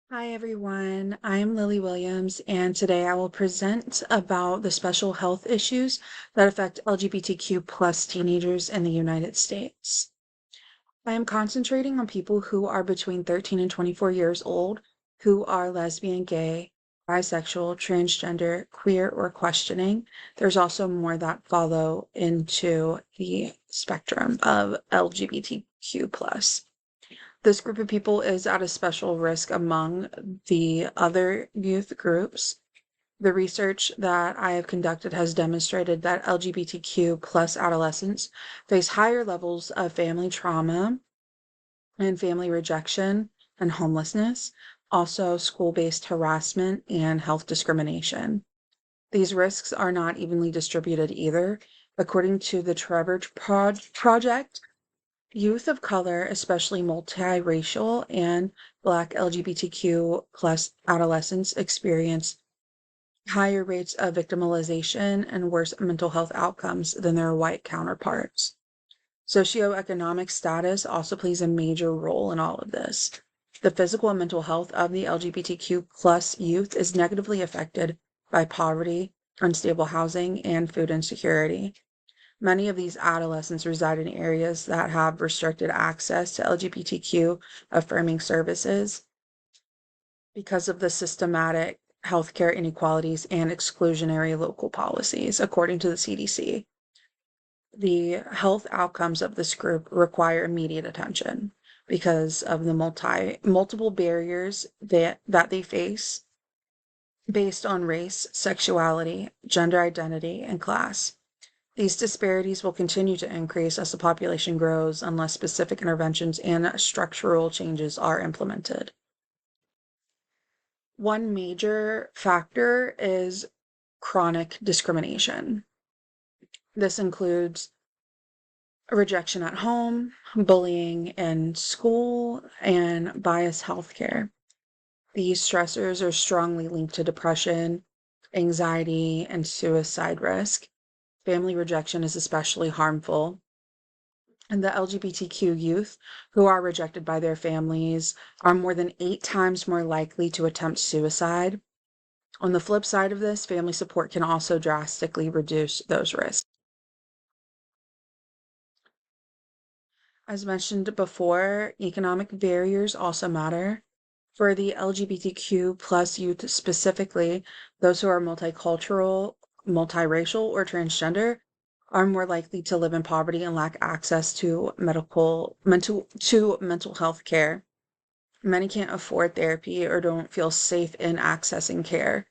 Hi everyone, I'm Lily Williams, and today I will present about the special health issues that affect LGBTQ plus teenagers in the United States. I am concentrating on people who are between 13 and 24 years old, who are lesbian, gay, bisexual, transgender, queer, or questioning. There's also more that follow into the spectrum of LGBTQ plus. This group of people is at a special risk among the other youth groups. The research that I have conducted has demonstrated that LGBTQ plus adolescents face higher levels of family trauma and family rejection and homelessness, also school-based harassment and health discrimination. These risks are not evenly distributed either. According to the Trevor Project, youth of color, especially multiracial and Black LGBTQ plus adolescents, experience higher rates of victimization and worse mental health outcomes than their white counterparts. Socioeconomic status also plays a major role in all of this. The physical and mental health of the LGBTQ plus youth is negatively affected by poverty, unstable housing, and food insecurity. Many of these adolescents reside in areas that have restricted access to LGBTQ affirming services because of the systematic healthcare inequalities and exclusionary local policies, according to the CDC. The health outcomes of this group require immediate attention because of the multiple barriers that they face based on race, sexuality, gender identity, and class. These disparities will continue to increase as the population grows unless specific interventions and structural changes are implemented. One major factor is chronic discrimination. This includes rejection at home, bullying in school, and biased healthcare. These stressors are strongly linked to depression, anxiety, and suicide risk. Family rejection is especially harmful. And the LGBTQ youth who are rejected by their families are more than 8 times more likely to attempt suicide. On the flip side of this, family support can also drastically reduce those risks. As mentioned before, economic barriers also matter. For the LGBTQ plus youth specifically, those who are multicultural, multiracial, or transgender are more likely to live in poverty and lack access to mental health care. Many can't afford therapy or don't feel safe in accessing care.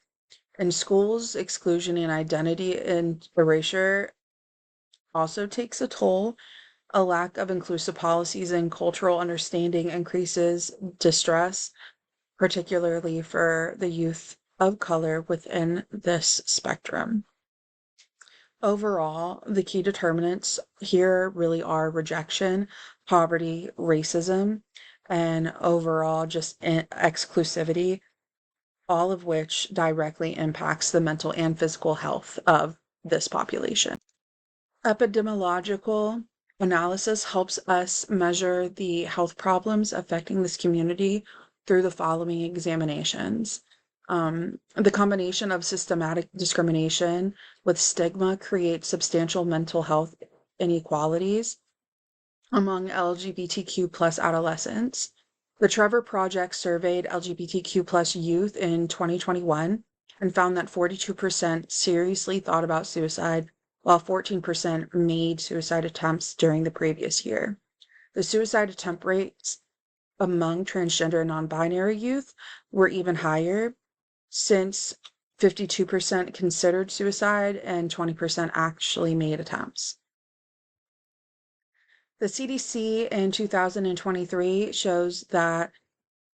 In schools, exclusion and identity and erasure also takes a toll. A lack of inclusive policies and cultural understanding increases distress, particularly for the youth of color within this spectrum. Overall, the key determinants here really are rejection, poverty, racism, and overall just exclusivity, all of which directly impacts the mental and physical health of this population. Epidemiological analysis helps us measure the health problems affecting this community through the following examinations. The combination of systematic discrimination with stigma creates substantial mental health inequalities among LGBTQ plus adolescents. The Trevor Project surveyed LGBTQ plus youth in 2021 and found that 42% seriously thought about suicide, while 14% made suicide attempts during the previous year. The suicide attempt rates among transgender and non-binary youth were even higher, since 52% considered suicide and 20% actually made attempts. The CDC in 2023 shows that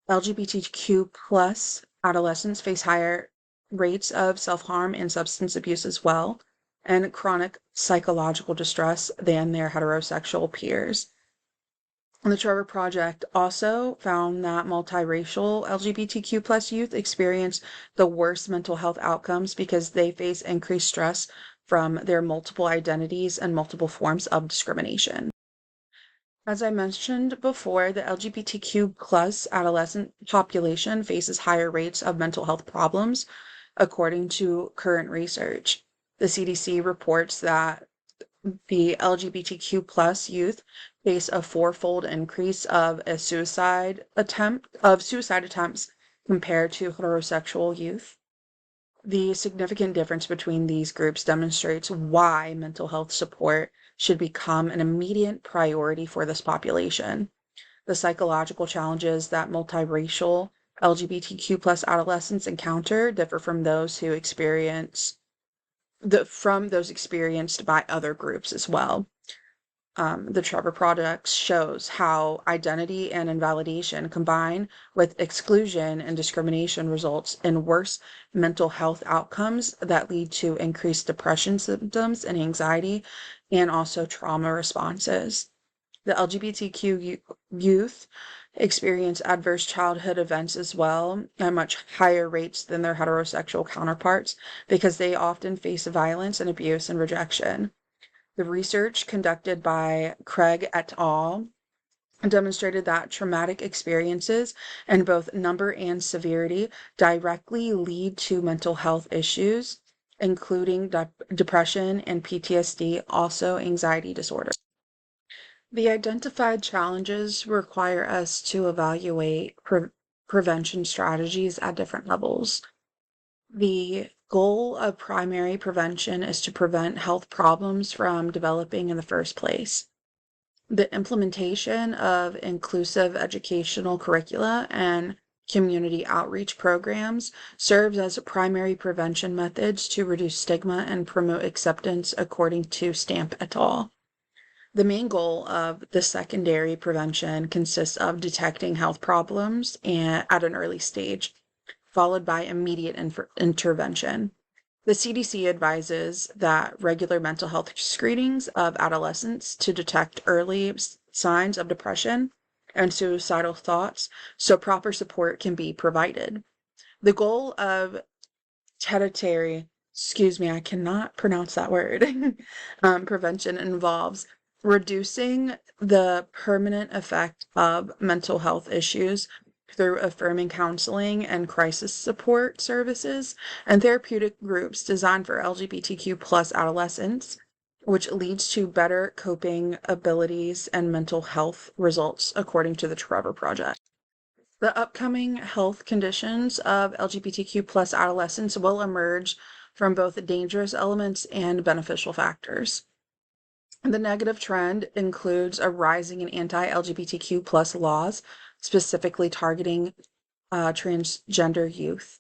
LGBTQ plus adolescents face higher rates of self-harm and substance abuse as well, and chronic psychological distress than their heterosexual peers. The Trevor Project also found that multiracial LGBTQ plus youth experience the worst mental health outcomes because they face increased stress from their multiple identities and multiple forms of discrimination. As I mentioned before, the LGBTQ plus adolescent population faces higher rates of mental health problems, according to current research. The CDC reports that the LGBTQ plus youth face a fourfold increase of suicide attempts compared to heterosexual youth. The significant difference between these groups demonstrates why mental health support should become an immediate priority for this population. The psychological challenges that multiracial LGBTQ plus adolescents encounter differ from those experienced by other groups as well. The Trevor Project shows how identity and invalidation combine with exclusion and discrimination results in worse mental health outcomes that lead to increased depression symptoms and anxiety, and also trauma responses. The LGBTQ youth experience adverse childhood events as well at much higher rates than their heterosexual counterparts because they often face violence and abuse and rejection. The research conducted by Craig et al. Demonstrated that traumatic experiences in both number and severity directly lead to mental health issues, including depression and PTSD, also anxiety disorder. The identified challenges require us to evaluate prevention strategies at different levels. The goal of primary prevention is to prevent health problems from developing in the first place. The implementation of inclusive educational curricula and community outreach programs serves as primary prevention methods to reduce stigma and promote acceptance, according to Stamp et al. The main goal of the secondary prevention consists of detecting health problems at an early stage, followed by immediate intervention. The CDC advises that regular mental health screenings of adolescents to detect early signs of depression and suicidal thoughts so proper support can be provided. The goal of I cannot pronounce that word, prevention involves reducing the permanent effect of mental health issues through affirming counseling and crisis support services and therapeutic groups designed for LGBTQ plus adolescents, which leads to better coping abilities and mental health results, according to the Trevor Project. The upcoming health conditions of LGBTQ plus adolescents will emerge from both dangerous elements and beneficial factors. The negative trend includes a rising in anti-LGBTQ plus laws, specifically targeting transgender youth.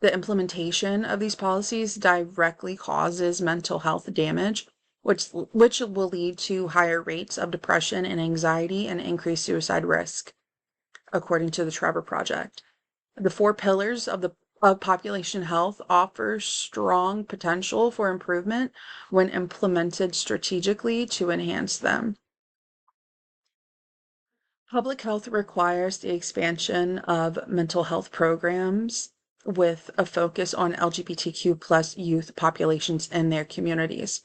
The implementation of these policies directly causes mental health damage, which will lead to higher rates of depression and anxiety and increased suicide risk, according to the Trevor Project. The 4 pillars of population health offer strong potential for improvement when implemented strategically to enhance them. Public health requires the expansion of mental health programs with a focus on LGBTQ plus youth populations in their communities.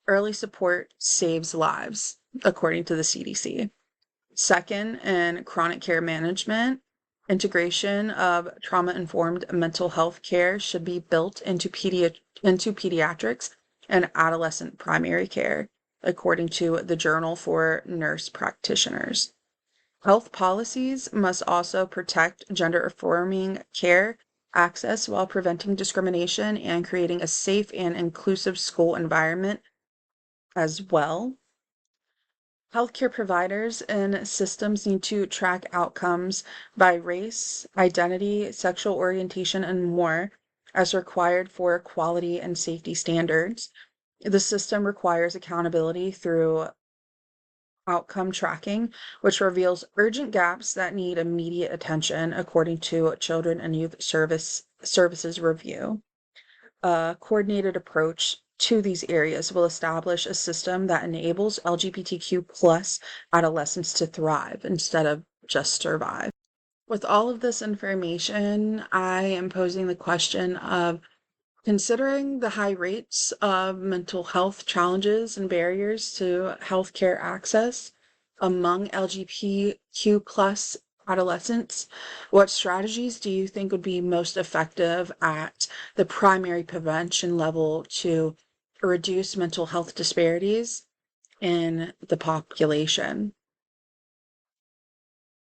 Early support saves lives, according to the CDC. Second, in chronic care management, integration of trauma-informed mental health care should be built into pediatrics and adolescent primary care, according to the Journal for Nurse Practitioners. Health policies must also protect gender-affirming care access while preventing discrimination and creating a safe and inclusive school environment as well. Healthcare providers and systems need to track outcomes by race, identity, sexual orientation, and more as required for quality and safety standards. The system requires accountability through outcome tracking, which reveals urgent gaps that need immediate attention, according to Children and Youth Services Review. A coordinated approach to these areas will establish a system that enables LGBTQ plus adolescents to thrive instead of just survive. With all of this information, I am posing the question of, considering the high rates of mental health challenges and barriers to healthcare access, among LGBTQ plus adolescents, what strategies do you think would be most effective at the primary prevention level to reduce mental health disparities in the population?